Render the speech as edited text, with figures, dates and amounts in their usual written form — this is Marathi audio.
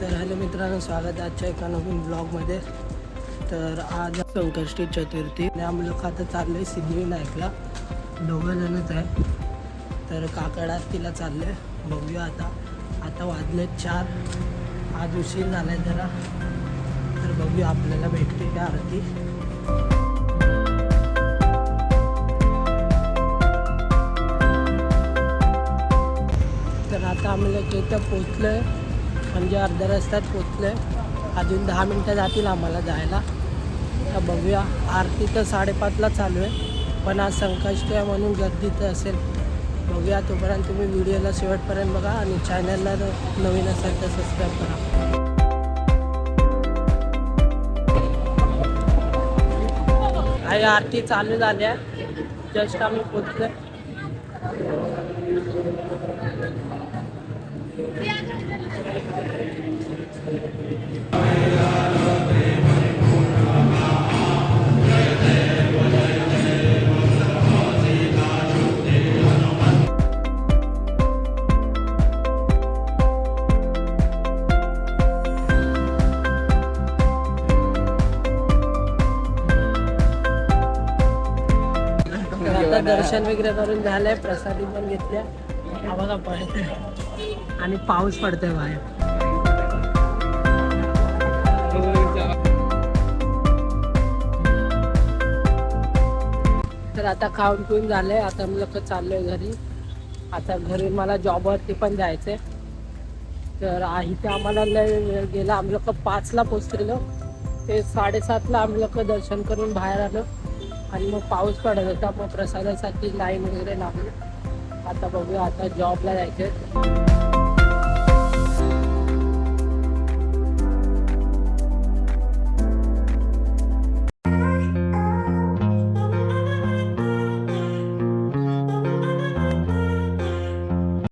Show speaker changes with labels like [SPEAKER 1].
[SPEAKER 1] तर हॅलो मित्रांनो, स्वागत आहे आजच्या एका नवीन ब्लॉगमध्ये. तर आज संकष्टी चतुर्थी आणि आम्ही लोक आता चाललो आहे सिद्धिविनायकला. दोघंजणच आहे. तर काकड आरतीला चाललो आहे. बघूया आता वाजले 4. आज उशीर झाला आहे जरा. तर बघूया आपल्याला भेटते का आरती. तर आता आम्ही लोक इथं पोचलो आहे, म्हणजे अर्ध्या रस्त्यात पोचलो आहे. अजून 10 मिनटं जातील आम्हाला जायला. तर बघूया. आरती तर 5:30ला चालू आहे, पण आज संकष्टी आहे म्हणून गर्दी तर असेल. बघूया. तोपर्यंत तुम्ही व्हिडिओला शेवटपर्यंत बघा आणि चॅनलला नवीन असेल तर सबस्क्राईब करा. आई आरती चालू झाली आहे. जस्ट आम्ही पोचलो. आता दर्शन वगैरे करून झालंय, प्रसादी पण घेतल्या. हा बघा पडते आणि पाऊस पडतोय बाहेर. तर आता खाऊन पिऊन झालंय. आता मी लोक चाललोय घरी. आता घरी मला जॉबवरती पण जायचंय. तर इथे आम्हाला लय वेळ गेला. आम्ही लोक 5ला पोचलेलो. ते 7:30ला आम्ही लोक दर्शन करून बाहेर आलो आणि मग पाऊस पडत होता. मग प्रसादासाठी लाईन वगैरे लागली. आता बघूया. आता जॉबला जायचंय.